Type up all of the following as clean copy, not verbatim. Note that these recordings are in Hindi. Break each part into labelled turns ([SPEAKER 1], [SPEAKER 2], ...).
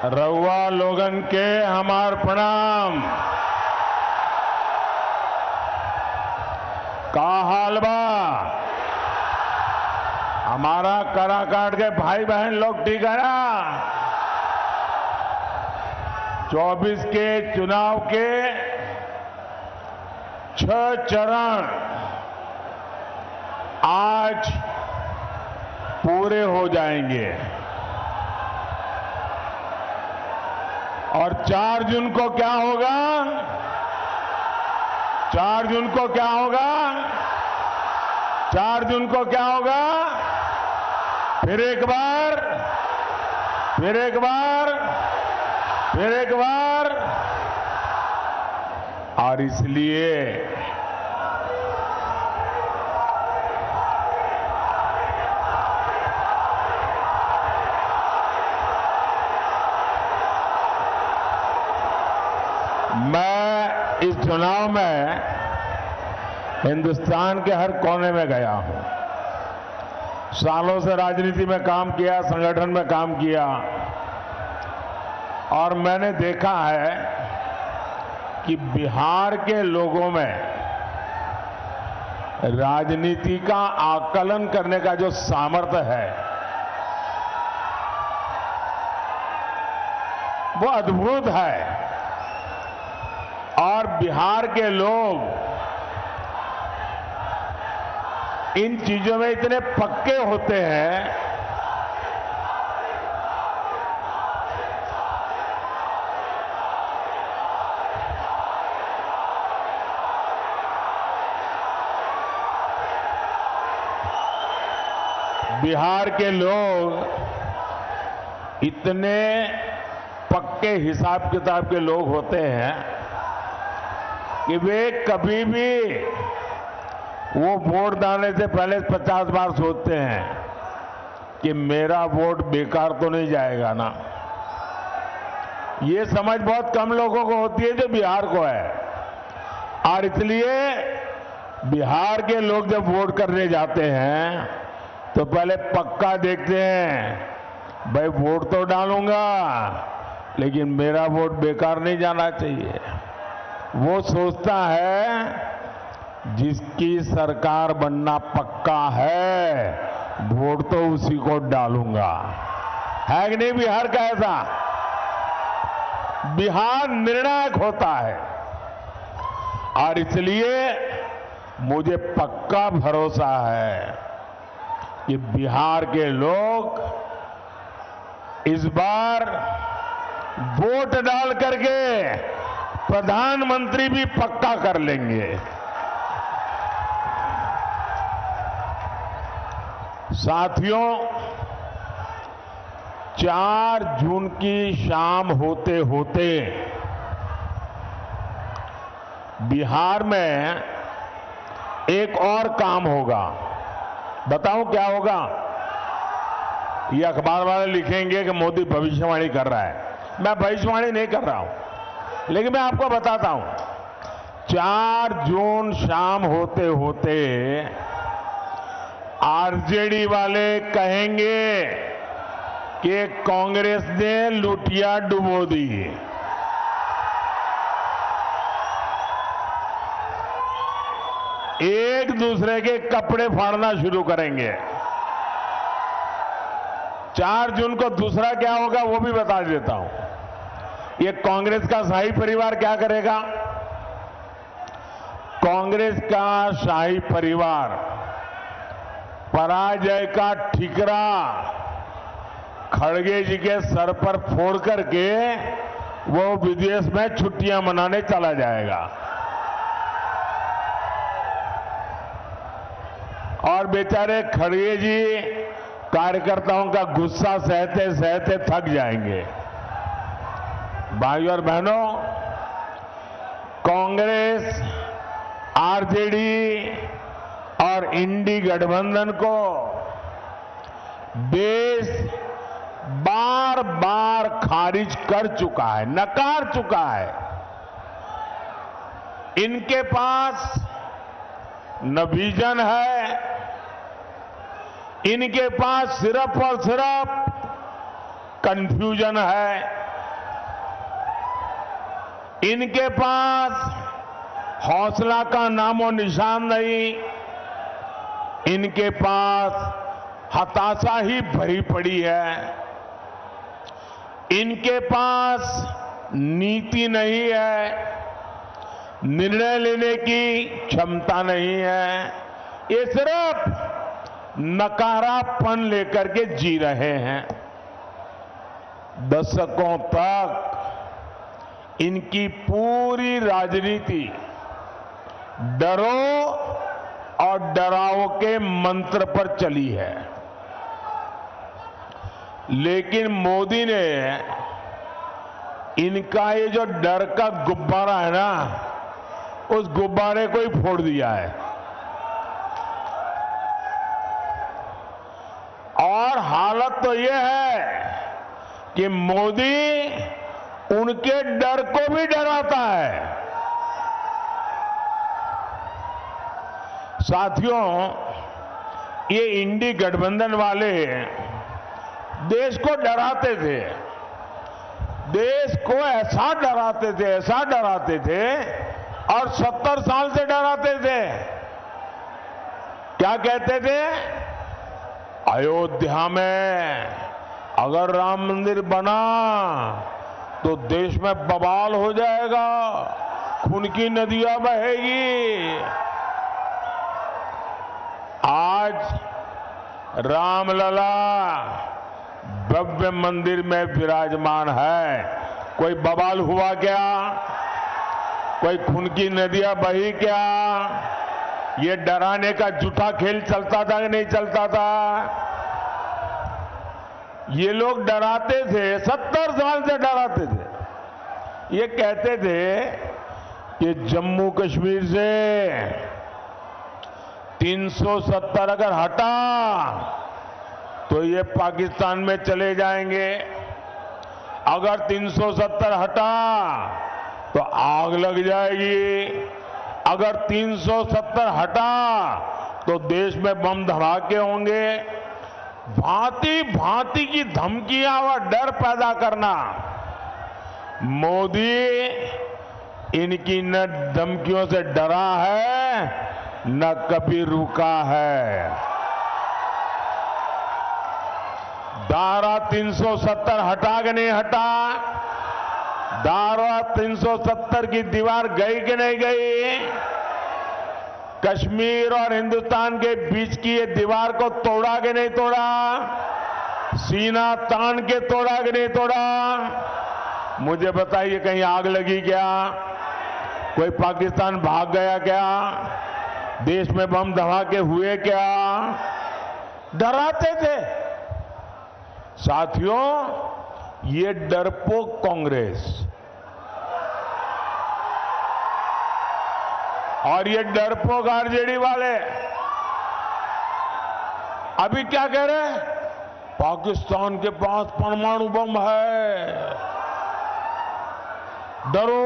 [SPEAKER 1] रउआ लोगन के हमार प्रणाम। का हाल बा? हमारा कराकाट के भाई बहन लोग ठीक है ना? 24 के चुनाव के 6 चरण आज पूरे हो जाएंगे और 4 जून को क्या होगा? 4 जून को क्या होगा? 4 जून को क्या होगा? फिर एक बार, फिर एक बार, फिर एक बार। और इसलिए मैं इस चुनाव में हिंदुस्तान के हर कोने में गया हूं। सालों से राजनीति में काम किया, संगठन में काम किया और मैंने देखा है कि बिहार के लोगों में राजनीति का आकलन करने का जो सामर्थ्य है वो अद्भुत है। और बिहार के लोग इन चीजों में इतने पक्के होते हैं बिहार के लोग इतने पक्के हिसाब किताब के लोग होते हैं कि वे कभी भी वो वोट डालने से पहले 50 बार सोचते हैं कि मेरा वोट बेकार तो नहीं जाएगा ना। ये समझ बहुत कम लोगों को होती है जो बिहार को है। और इसलिए बिहार के लोग जब वोट करने जाते हैं तो पहले पक्का देखते हैं, भाई वोट तो डालूंगा लेकिन मेरा वोट बेकार नहीं जाना चाहिए। वो सोचता है जिसकी सरकार बनना पक्का है वोट तो उसी को डालूंगा। है कि नहीं बिहार का ऐसा? बिहार निर्णायक होता है और इसलिए मुझे पक्का भरोसा है कि बिहार के लोग इस बार वोट डाल करके प्रधानमंत्री भी पक्का कर लेंगे। साथियों, 4 जून की शाम होते होते बिहार में एक और काम होगा। बताऊं क्या होगा? ये अखबार वाले लिखेंगे कि मोदी भविष्यवाणी कर रहा है। मैं भविष्यवाणी नहीं कर रहा हूं, लेकिन मैं आपको बताता हूं। 4 जून शाम होते होते आरजेडी वाले कहेंगे कि कांग्रेस ने लुटिया डुबो दी। एक दूसरे के कपड़े फाड़ना शुरू करेंगे। 4 जून को दूसरा क्या होगा वो भी बता देता हूं। ये कांग्रेस का शाही परिवार क्या करेगा? कांग्रेस का शाही परिवार पराजय का ठिकरा खड़गे जी के सर पर फोड़ करके वो विदेश में छुट्टियां मनाने चला जाएगा और बेचारे खड़गे जी कार्यकर्ताओं का गुस्सा सहते सहते थक जाएंगे। भाइयों और बहनों, कांग्रेस, आरजेडी और इंडी गठबंधन को देश बार बार खारिज कर चुका है, नकार चुका है। इनके पास न विजन है, इनके पास सिर्फ और सिर्फ कंफ्यूजन है। इनके पास हौसला का नामो निशान नहीं, इनके पास हताशा ही भरी पड़ी है, इनके पास नीति नहीं है, निर्णय लेने की क्षमता नहीं है, ये सिर्फ नकारापन लेकर के जी रहे हैं। दशकों तक इनकी पूरी राजनीति डरो और डराओ के मंत्र पर चली है, लेकिन मोदी ने इनका ये जो डर का गुब्बारा है ना, उस गुब्बारे को ही फोड़ दिया है और हालत तो ये है कि मोदी उनके डर को भी डराता है। साथियों, ये इंडी गठबंधन वाले देश को डराते थे, देश को ऐसा डराते थे और 70 साल से डराते थे। क्या कहते थे? अयोध्या में अगर राम मंदिर बना तो देश में बवाल हो जाएगा, खून की नदियां बहेगी। आज रामलला भव्य मंदिर में विराजमान है, कोई बवाल हुआ क्या? कोई खून की नदियां बही क्या? ये डराने का झूठा खेल चलता था कि नहीं चलता था? ये लोग डराते थे, 70 साल से डराते थे। ये कहते थे कि जम्मू कश्मीर से 370 अगर हटा तो ये पाकिस्तान में चले जाएंगे, अगर 370 हटा तो आग लग जाएगी, अगर 370 हटा तो देश में बम धमाके होंगे। भांति भांति की धमकियां और डर पैदा करना। मोदी इनकी न धमकियों से डरा है न कभी रुका है। धारा 370 हटा के नहीं हटा, धारा 370 की दीवार गई कि नहीं गई? कश्मीर और हिंदुस्तान के बीच की ये दीवार को तोड़ा कि नहीं तोड़ा? सीना तान के तोड़ा कि नहीं तोड़ा? मुझे बताइए, कहीं आग लगी क्या? कोई पाकिस्तान भाग गया क्या? देश में बम धमाके हुए क्या? डराते थे। साथियों, ये डरपोक कांग्रेस और ये डरपोक आरजेडी वाले अभी क्या कह रहे हैं? पाकिस्तान के पास परमाणु बम है, डरो।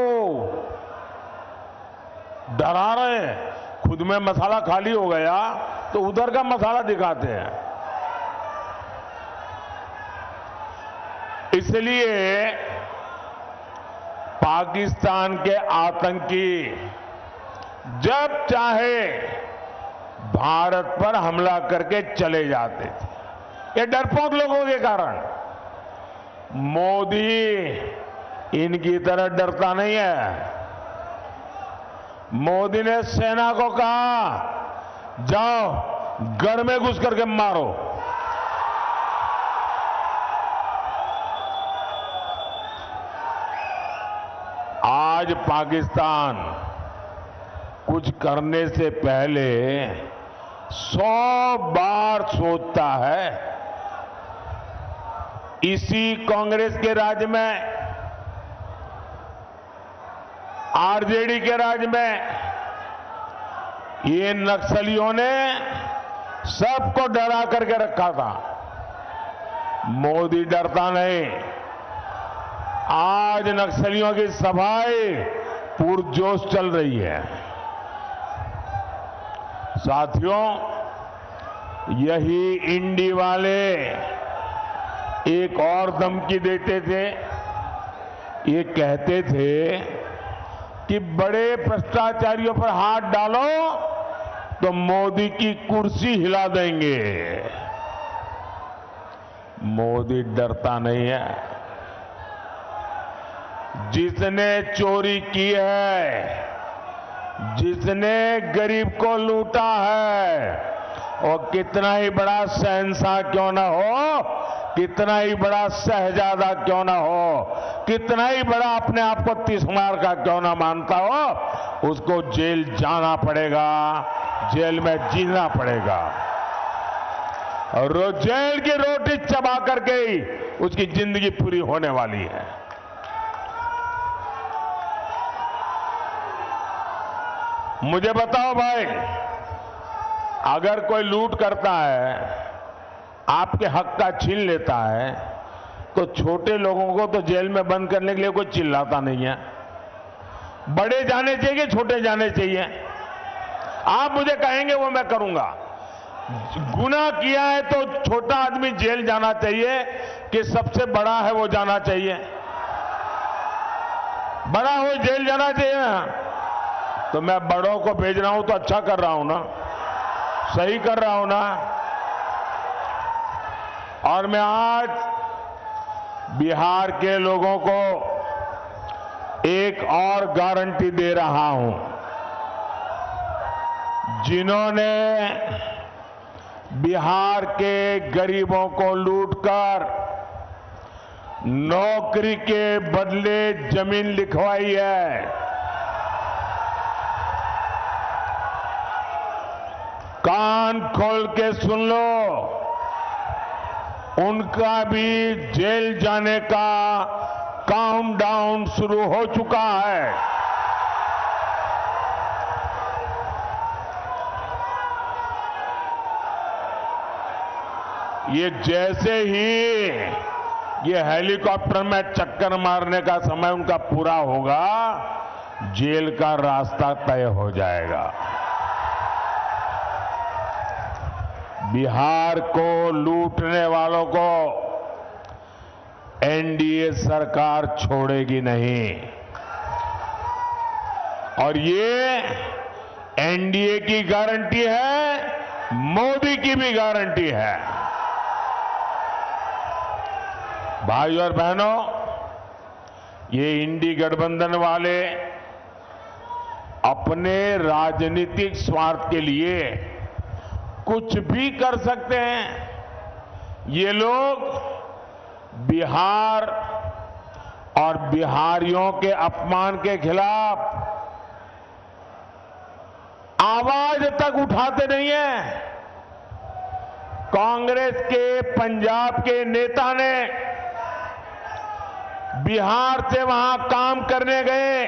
[SPEAKER 1] डरा रहे हैं। खुद में मसाला खाली हो गया तो उधर का मसाला दिखाते हैं। इसलिए पाकिस्तान के आतंकी जब चाहे भारत पर हमला करके चले जाते थे, ये डरपोक लोगों के कारण। मोदी इनकी तरह डरता नहीं है। मोदी ने सेना को कहा, जाओ घर में घुस करके मारो। आज पाकिस्तान कुछ करने से पहले 100 बार सोचता है। इसी कांग्रेस के राज में, आरजेडी के राज में ये नक्सलियों ने सबको डरा करके रखा था। मोदी डरता नहीं। आज नक्सलियों की सफाई पुरजोश चल रही है। साथियों, यही इंडी वाले एक और धमकी देते थे। ये कहते थे कि बड़े भ्रष्टाचारियों पर हाथ डालो तो मोदी की कुर्सी हिला देंगे। मोदी डरता नहीं है। जिसने चोरी की है, जिसने गरीब को लूटा है, और कितना ही बड़ा शहंशाह क्यों ना हो, कितना ही बड़ा शहजादा क्यों ना हो, कितना ही बड़ा अपने आप को तिस्मार का क्यों ना मानता हो, उसको जेल जाना पड़ेगा, जेल में जीना पड़ेगा। और जेल की रोटी चबा करके ही उसकी जिंदगी पूरी होने वाली है। मुझे बताओ भाई, अगर कोई लूट करता है, आपके हक का छीन लेता है, तो छोटे लोगों को तो जेल में बंद करने के लिए कोई चिल्लाता नहीं है। बड़े जाने चाहिए, छोटे जाने चाहिए। आप मुझे कहेंगे वो मैं करूंगा। गुनाह किया है तो छोटा आदमी जेल जाना चाहिए कि सबसे बड़ा है वो जाना चाहिए? बड़ा हो जेल जाना चाहिए ना। तो मैं बड़ों को भेज रहा हूं तो अच्छा कर रहा हूं ना, सही कर रहा हूं ना। और मैं आज बिहार के लोगों को एक और गारंटी दे रहा हूं। जिन्होंने बिहार के गरीबों को लूटकर नौकरी के बदले जमीन लिखवाई है, कान खोल के सुन लो, उनका भी जेल जाने का काउंटडाउन शुरू हो चुका है। ये जैसे ही ये हेलीकॉप्टर में चक्कर मारने का समय उनका पूरा होगा, जेल का रास्ता तय हो जाएगा। बिहार को लूटने वालों को एनडीए सरकार छोड़ेगी नहीं। और ये एनडीए की गारंटी है, मोदी की भी गारंटी है। भाई और बहनों, ये इंडी गठबंधन वाले अपने राजनीतिक स्वार्थ के लिए कुछ भी कर सकते हैं। ये लोग बिहार और बिहारियों के अपमान के खिलाफ आवाज तक उठाते नहीं है। कांग्रेस के पंजाब के नेता ने बिहार से वहां काम करने गए,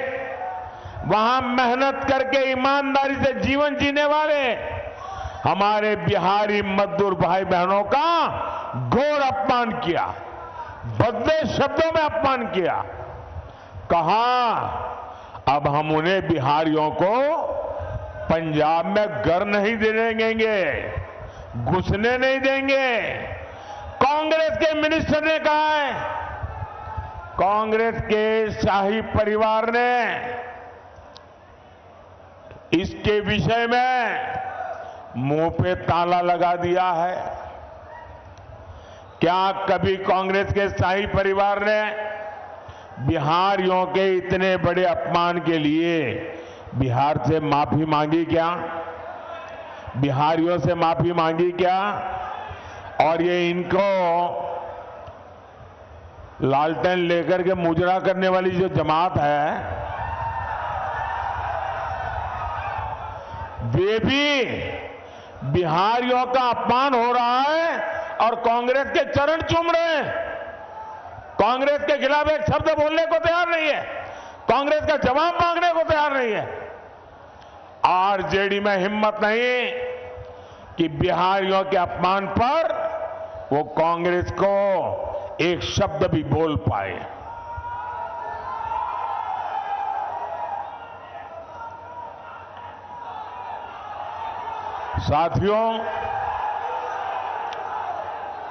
[SPEAKER 1] वहां मेहनत करके ईमानदारी से जीवन जीने वाले हमारे बिहारी मजदूर भाई बहनों का घोर अपमान किया, भद्दे शब्दों में अपमान किया। कहा अब हम उन्हें बिहारियों को पंजाब में घर नहीं देने देंगे, घुसने नहीं देंगे। कांग्रेस के मिनिस्टर ने कहा है, कांग्रेस के शाही परिवार ने इसके विषय में मुंह पे ताला लगा दिया है। क्या कभी कांग्रेस के शाही परिवार ने बिहारियों के इतने बड़े अपमान के लिए बिहार से माफी मांगी क्या? बिहारियों से माफी मांगी क्या? और ये इनको लालटेन लेकर के मुजरा करने वाली जो जमात है, वे भी बिहारियों का अपमान हो रहा है और कांग्रेस के चरण चूम रहे हैं। कांग्रेस के खिलाफ एक शब्द बोलने को तैयार नहीं है, कांग्रेस का जवाब मांगने को तैयार नहीं है। आरजेडी में हिम्मत नहीं कि बिहारियों के अपमान पर वो कांग्रेस को एक शब्द भी बोल पाए। साथियों,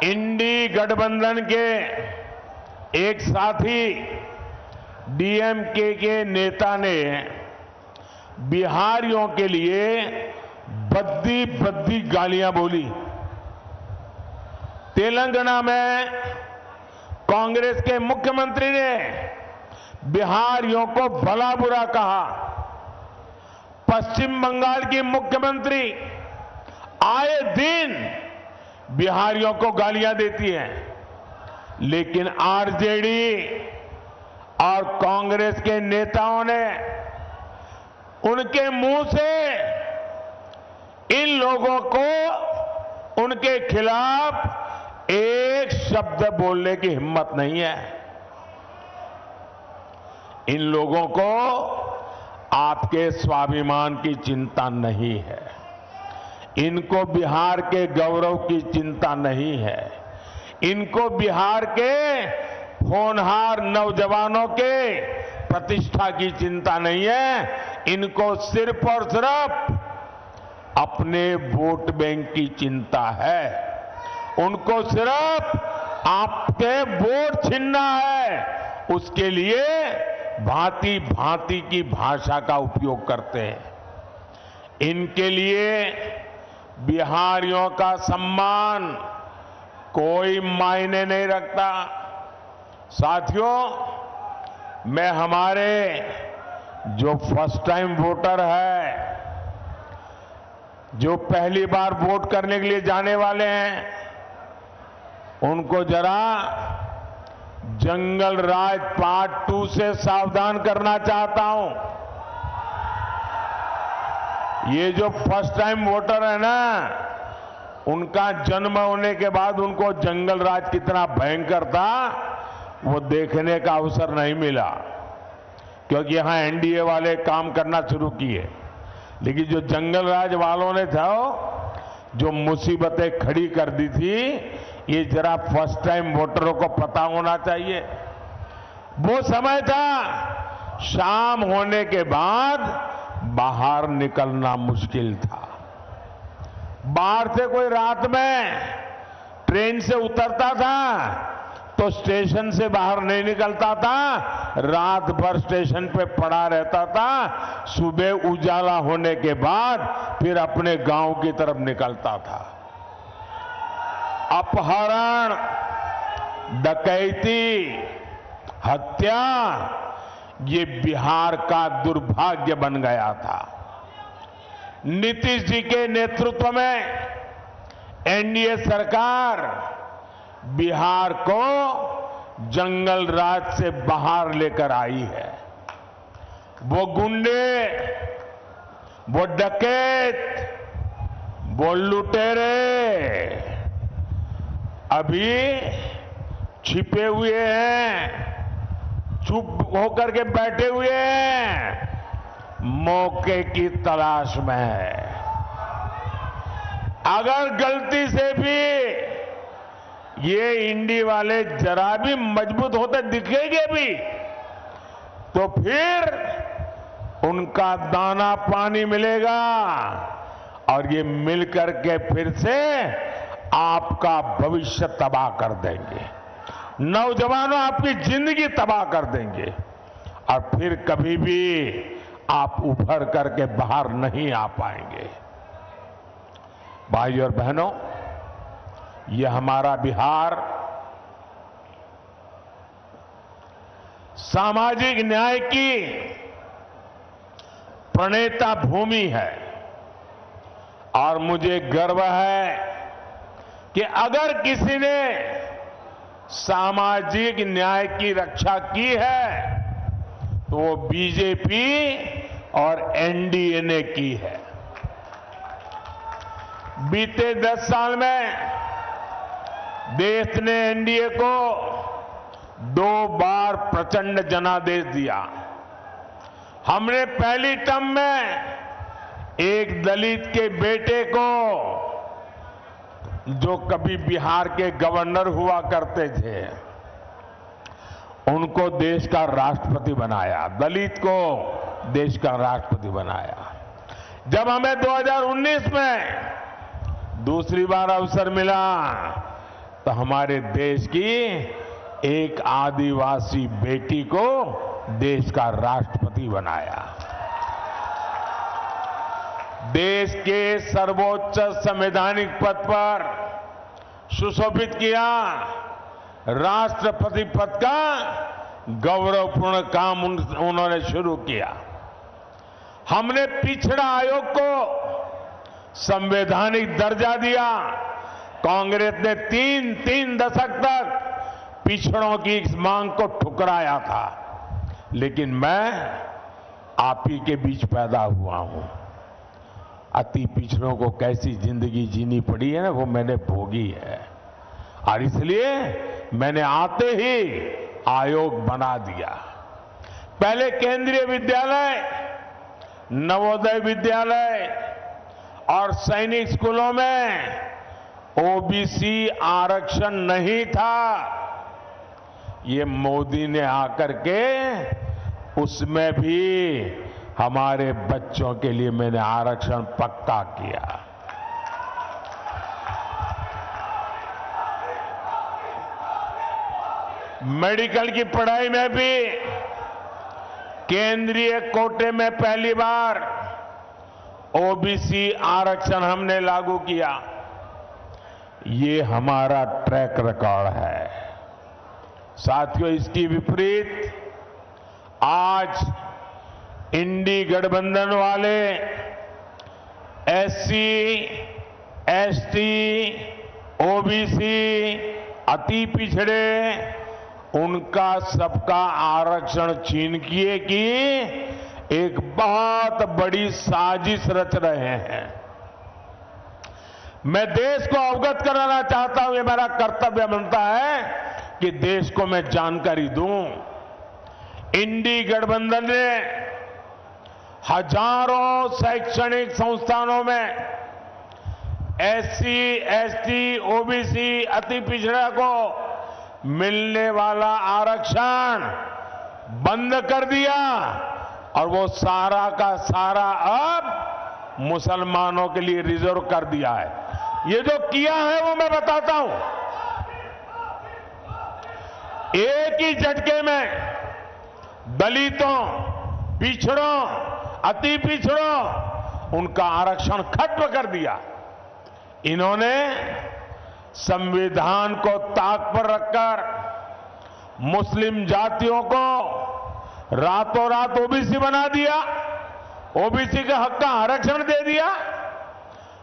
[SPEAKER 1] इंडी गठबंधन के एक साथी डीएमके के नेता ने बिहारियों के लिए बद्दी बद्दी गालियां बोली। तेलंगाना में कांग्रेस के मुख्यमंत्री ने बिहारियों को भला बुरा कहा। पश्चिम बंगाल की मुख्यमंत्री आए दिन बिहारियों को गालियां देती हैं, लेकिन आरजेडी और कांग्रेस के नेताओं ने उनके मुंह से इन लोगों को उनके खिलाफ एक शब्द बोलने की हिम्मत नहीं है। इन लोगों को आपके स्वाभिमान की चिंता नहीं है, इनको बिहार के गौरव की चिंता नहीं है, इनको बिहार के होनहार नौजवानों के प्रतिष्ठा की चिंता नहीं है। इनको सिर्फ और सिर्फ अपने वोट बैंक की चिंता है। उनको सिर्फ आपके वोट छीनना है, उसके लिए भांति भांति की भाषा का उपयोग करते हैं। इनके लिए बिहारियों का सम्मान कोई मायने नहीं रखता। साथियों, मैं हमारे जो फर्स्ट टाइम वोटर है, जो पहली बार वोट करने के लिए जाने वाले हैं, उनको जरा जंगल राज पार्ट 2 से सावधान करना चाहता हूं। ये जो फर्स्ट टाइम वोटर है ना, उनका जन्म होने के बाद उनको जंगल राज कितना भयंकर था वो देखने का अवसर नहीं मिला, क्योंकि यहां एनडीए वाले काम करना शुरू किए। लेकिन जो जंगल राज वालों ने था, जो मुसीबतें खड़ी कर दी थी, ये जरा फर्स्ट टाइम वोटरों को पता होना चाहिए। वो समय था शाम होने के बाद बाहर निकलना मुश्किल था। बाहर से कोई रात में ट्रेन से उतरता था तो स्टेशन से बाहर नहीं निकलता था, रात भर स्टेशन पे पड़ा रहता था। सुबह उजाला होने के बाद फिर अपने गांव की तरफ निकलता था। अपहरण, डकैती, हत्या, ये बिहार का दुर्भाग्य बन गया था। नीतीश जी के नेतृत्व में एनडीए सरकार बिहार को जंगल राज से बाहर लेकर आई है। वो गुंडे, वो डकैत, वो लुटेरे अभी छिपे हुए हैं, चुप होकर के बैठे हुए हैं, मौके की तलाश में है। अगर गलती से भी ये इंडी वाले जरा भी मजबूत होते दिखेंगे भी, तो फिर उनका दाना पानी मिलेगा और ये मिलकर के फिर से आपका भविष्य तबाह कर देंगे। नौजवानों, आपकी जिंदगी तबाह कर देंगे और फिर कभी भी आप उभर करके बाहर नहीं आ पाएंगे। भाइयों और बहनों, ये हमारा बिहार सामाजिक न्याय की प्रणेता भूमि है और मुझे गर्व है कि अगर किसी ने सामाजिक न्याय की रक्षा की है तो वो बीजेपी और एनडीए ने की है। बीते 10 साल में देश ने एनडीए को 2 बार प्रचंड जनादेश दिया। हमने पहली टर्म में एक दलित के बेटे को, जो कभी बिहार के गवर्नर हुआ करते थे, उनको देश का राष्ट्रपति बनाया, दलित को देश का राष्ट्रपति बनाया। जब हमें 2019 में दूसरी बार अवसर मिला तो हमारे देश की एक आदिवासी बेटी को देश का राष्ट्रपति बनाया। देश के सर्वोच्च संवैधानिक पद पर सुशोभित किया। राष्ट्रपति पद का गौरवपूर्ण काम उन्होंने शुरू किया। हमने पिछड़ा आयोग को संवैधानिक दर्जा दिया। कांग्रेस ने तीन दशक तक पिछड़ों की इस मांग को ठुकराया था, लेकिन मैं आप ही के बीच पैदा हुआ हूं। अति पिछड़ों को कैसी जिंदगी जीनी पड़ी है ना, वो मैंने भोगी है, और इसलिए मैंने आते ही आयोग बना दिया। पहले केंद्रीय विद्यालय, नवोदय विद्यालय और सैनिक स्कूलों में ओबीसी आरक्षण नहीं था। ये मोदी ने आकर के उसमें भी हमारे बच्चों के लिए मैंने आरक्षण पक्का किया। मेडिकल की पढ़ाई में भी केंद्रीय कोटे में पहली बार ओबीसी आरक्षण हमने लागू किया। ये हमारा ट्रैक रिकॉर्ड है। साथियों, इसकी विपरीत आज इंडी गठबंधन वाले एससी, एसटी, ओबीसी, अति पिछड़े, उनका सबका आरक्षण छीन किए की एक बहुत बड़ी साजिश रच रहे हैं। मैं देश को अवगत कराना चाहता हूं, ये मेरा कर्तव्य बनता है कि देश को मैं जानकारी दूं। इंडी गठबंधन ने हजारों शैक्षणिक संस्थानों में एससी, एसटी, ओबीसी, अति पिछड़ा को मिलने वाला आरक्षण बंद कर दिया, और वो सारा का सारा अब मुसलमानों के लिए रिजर्व कर दिया है। ये जो किया है वो मैं बताता हूं। एक ही झटके में दलितों, पिछड़ों, अति पिछड़ों, उनका आरक्षण खत्म कर दिया। इन्होंने संविधान को ताक पर रखकर मुस्लिम जातियों को रातों रात ओबीसी बना दिया, ओबीसी के हक का आरक्षण दे दिया।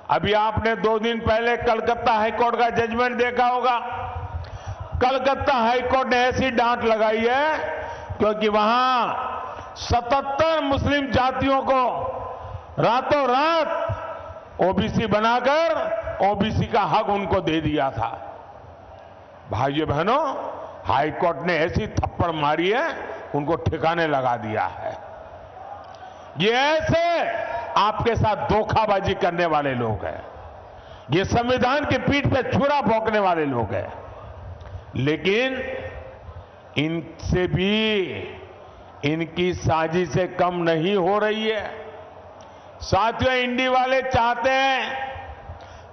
[SPEAKER 1] अभी आपने 2 दिन पहले कलकत्ता हाईकोर्ट का जजमेंट देखा होगा। कलकत्ता हाईकोर्ट ने ऐसी डांट लगाई है क्योंकि वहां 77 मुस्लिम जातियों को रातों रात ओबीसी बनाकर ओबीसी का हक उनको दे दिया था। भाइयों बहनों, हाईकोर्ट ने ऐसी थप्पड़ मारी है, उनको ठिकाने लगा दिया है। ये ऐसे आपके साथ धोखाबाजी करने वाले लोग हैं। ये संविधान की पीठ पे छुरा भोंकने वाले लोग हैं। लेकिन इनसे भी इनकी साजिशें कम नहीं हो रही है। साथियों, इंडी वाले चाहते हैं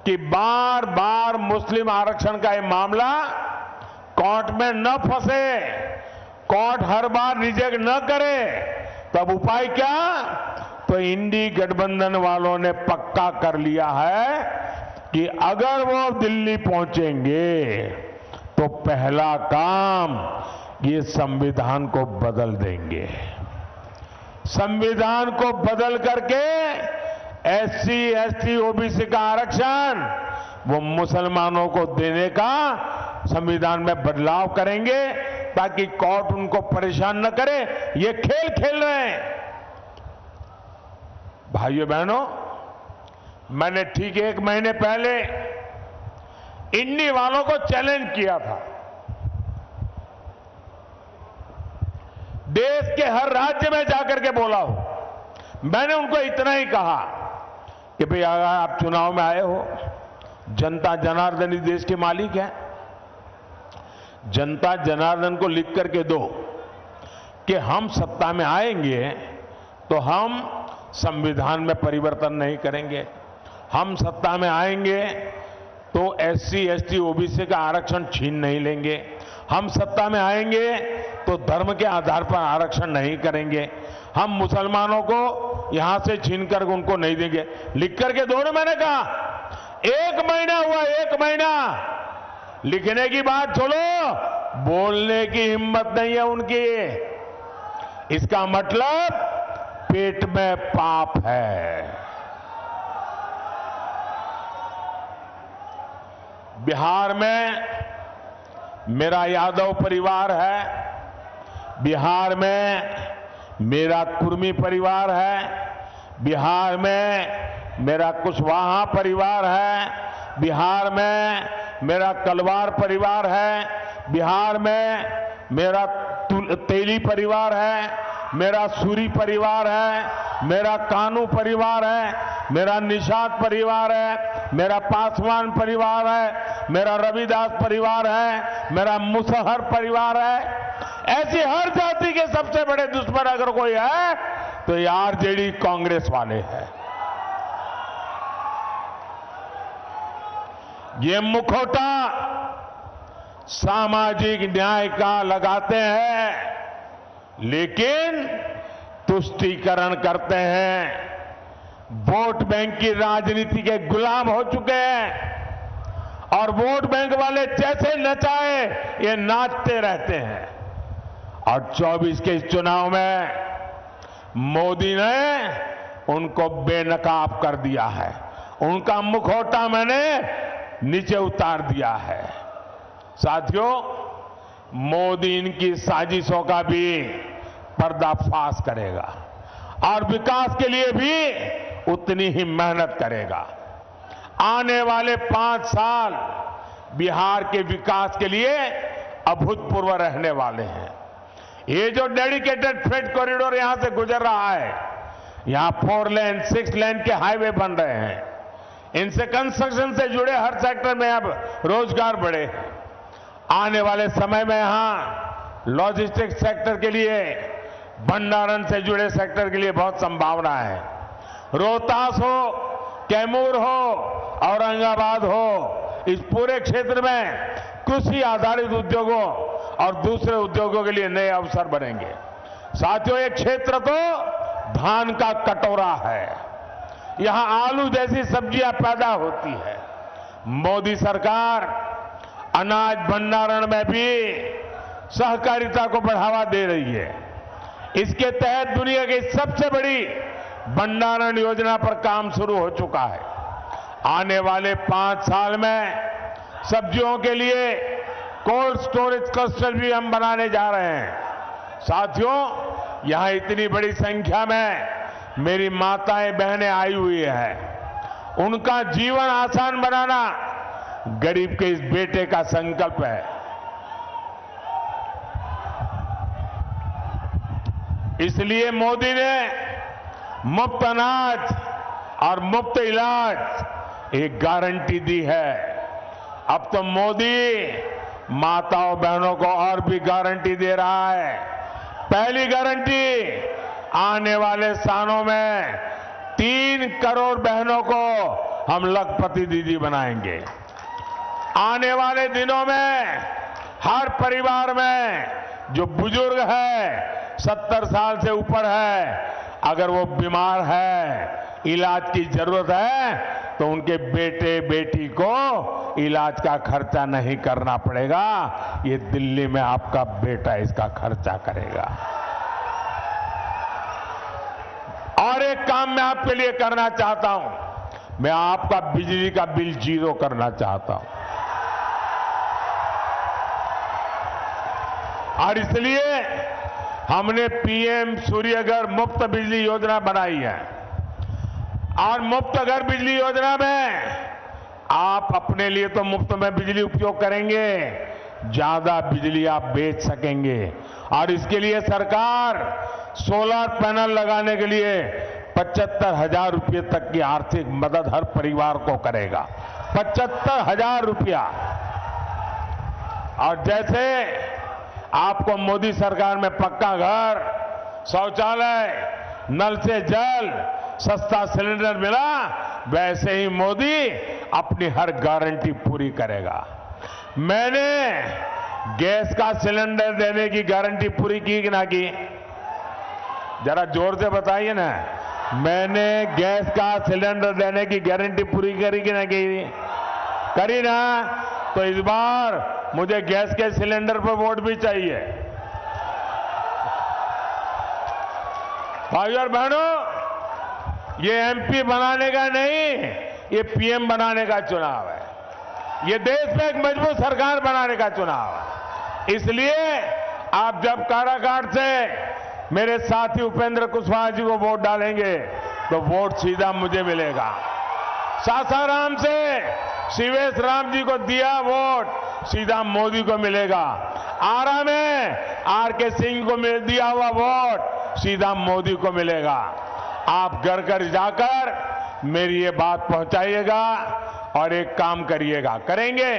[SPEAKER 1] कि बार बार मुस्लिम आरक्षण का ये मामला कोर्ट में न फंसे, कोर्ट हर बार रिजेक्ट न करे। तब उपाय क्या? तो इंडी गठबंधन वालों ने पक्का कर लिया है कि अगर वो दिल्ली पहुंचेंगे तो पहला काम ये संविधान को बदल देंगे। संविधान को बदल करके एससी, एसटी, ओबीसी का आरक्षण वो मुसलमानों को देने का संविधान में बदलाव करेंगे ताकि कोर्ट उनको परेशान न करे। ये खेल खेल रहे हैं। भाइयों बहनों, मैंने ठीक 1 महीने पहले इंडी वालों को चैलेंज किया था। देश के हर राज्य में जाकर के बोला हूं। मैंने उनको इतना ही कहा कि भाई अगर आप चुनाव में आए हो, जनता जनार्दन ही देश के मालिक है। जनता जनार्दन को लिख करके दो कि हम सत्ता में आएंगे तो हम संविधान में परिवर्तन नहीं करेंगे, हम सत्ता में आएंगे तो एससी, एसटी, ओबीसी का आरक्षण छीन नहीं लेंगे, हम सत्ता में आएंगे तो धर्म के आधार पर आरक्षण नहीं करेंगे, हम मुसलमानों को यहां से छीनकर उनको नहीं देंगे। लिख करके दो ना, मैंने कहा 1 महीना हुआ, 1 महीना। लिखने की बात छोड़ो, बोलने की हिम्मत नहीं है उनकी। इसका मतलब पेट में पाप है। बिहार में मेरा यादव परिवार है, बिहार में मेरा कुर्मी परिवार है, बिहार में मेरा कुशवाहा परिवार है, बिहार में मेरा कलवार परिवार है, बिहार में मेरा तेली परिवार है, मेरा सूरी परिवार है, मेरा कानू परिवार है, मेरा निषाद परिवार है, मेरा पासवान परिवार है, मेरा रविदास परिवार है, मेरा मुसहर परिवार है। ऐसी हर जाति के सबसे बड़े दुश्मन अगर कोई है तो ये आरजेडी कांग्रेस वाले हैं। ये मुखौटा सामाजिक न्याय का लगाते हैं, लेकिन तुष्टीकरण करते हैं। वोट बैंक की राजनीति के गुलाम हो चुके हैं और वोट बैंक वाले जैसे नचाए ये नाचते रहते हैं। और 24 के इस चुनाव में मोदी ने उनको बेनकाब कर दिया है, उनका मुखौटा मैंने नीचे उतार दिया है। साथियों, मोदी इनकी साजिशों का भी पर्दाफाश करेगा और विकास के लिए भी उतनी ही मेहनत करेगा। आने वाले 5 साल बिहार के विकास के लिए अभूतपूर्व रहने वाले हैं। ये जो डेडिकेटेड फ्रेट कॉरिडोर यहां से गुजर रहा है, यहां 4 लेन 6 लेन के हाईवे बन रहे हैं, इनसे कंस्ट्रक्शन से जुड़े हर सेक्टर में अब रोजगार बढ़े। आने वाले समय में यहां लॉजिस्टिक्स सेक्टर के लिए, भंडारण से जुड़े सेक्टर के लिए बहुत संभावना है। रोहतास हो, कैमूर हो, औरंगाबाद हो, इस पूरे क्षेत्र में कृषि आधारित उद्योगों और दूसरे उद्योगों के लिए नए अवसर बनेंगे। साथियों, ये क्षेत्र तो धान का कटोरा है, यहां आलू जैसी सब्जियां पैदा होती है। मोदी सरकार अनाज भंडारण में भी सहकारिता को बढ़ावा दे रही है। इसके तहत दुनिया की सबसे बड़ी भंडारण योजना पर काम शुरू हो चुका है। आने वाले 5 साल में सब्जियों के लिए कोल्ड स्टोरेज क्लस्टर भी हम बनाने जा रहे हैं। साथियों, यहां इतनी बड़ी संख्या में मेरी माताएं बहनें आई हुई हैं। उनका जीवन आसान बनाना गरीब के इस बेटे का संकल्प है। इसलिए मोदी ने मुफ्त अनाज और मुफ्त इलाज एक गारंटी दी है। अब तो मोदी माताओं बहनों को और भी गारंटी दे रहा है। पहली गारंटी, आने वाले सालों में 3 करोड़ बहनों को हम लखपति दीदी बनाएंगे। आने वाले दिनों में हर परिवार में जो बुजुर्ग है, 70 साल से ऊपर है, अगर वो बीमार है, इलाज की जरूरत है, तो उनके बेटे बेटी को इलाज का खर्चा नहीं करना पड़ेगा। ये दिल्ली में आपका बेटा इसका खर्चा करेगा। और एक काम मैं आपके लिए करना चाहता हूं, मैं आपका बिजली का बिल 0 करना चाहता हूं। और इसलिए हमने पीएम सूर्यघर मुफ्त बिजली योजना बनाई है। और मुफ्त घर बिजली योजना में आप अपने लिए तो मुफ्त में बिजली उपयोग करेंगे, ज्यादा बिजली आप बेच सकेंगे। और इसके लिए सरकार सोलर पैनल लगाने के लिए 75,000 रुपये तक की आर्थिक मदद हर परिवार को करेगा। 75,000 रुपया। और जैसे आपको मोदी सरकार में पक्का घर, शौचालय, नल से जल, सस्ता सिलेंडर मिला, वैसे ही मोदी अपनी हर गारंटी पूरी करेगा। मैंने गैस का सिलेंडर देने की गारंटी पूरी की कि ना की? जरा जोर से बताइए ना। मैंने गैस का सिलेंडर देने की गारंटी पूरी करी कि नहीं की? करी ना? तो इस बार मुझे गैस के सिलेंडर पर वोट भी चाहिए। भाइयों और बहनों, ये एमपी बनाने का नहीं, ये पीएम बनाने का चुनाव है। ये देश में एक मजबूत सरकार बनाने का चुनाव है। इसलिए आप जब काराकाट से मेरे साथी उपेंद्र कुशवाहा जी को वोट डालेंगे तो वोट सीधा मुझे मिलेगा। सासाराम से शिवेश राम जी को दिया वोट सीधा मोदी को मिलेगा। आरा में आरके सिंह को दिया हुआ वोट सीधा मोदी को मिलेगा। आप घर घर जाकर मेरी ये बात पहुंचाइएगा और एक काम करिएगा। करेंगे?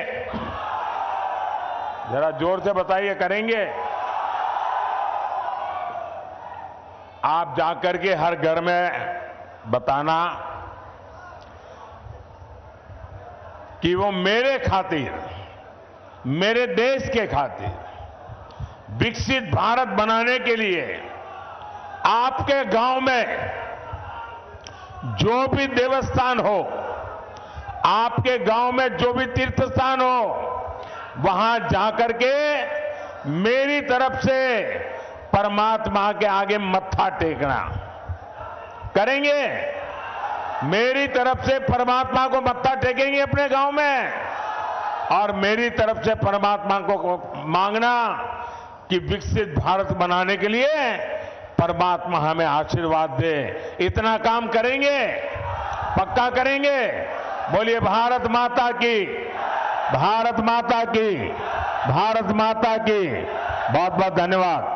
[SPEAKER 1] जरा जोर से बताइए, करेंगे? आप जाकर के हर घर में बताना कि वो मेरे खातिर, मेरे देश के खातिर विकसित भारत बनाने के लिए आपके गांव में जो भी देवस्थान हो, आपके गांव में जो भी तीर्थ स्थान हो, वहां जाकर के मेरी तरफ से परमात्मा के आगे मत्था टेकना। करेंगे? मेरी तरफ से परमात्मा को मत्था टेकेंगे अपने गांव में और मेरी तरफ से परमात्मा को मांगना कि विकसित भारत बनाने के लिए परमात्मा हमें आशीर्वाद दे। इतना काम करेंगे? पक्का करेंगे? बोलिए भारत माता की, भारत माता की, भारत माता की। बहुत बहुत धन्यवाद।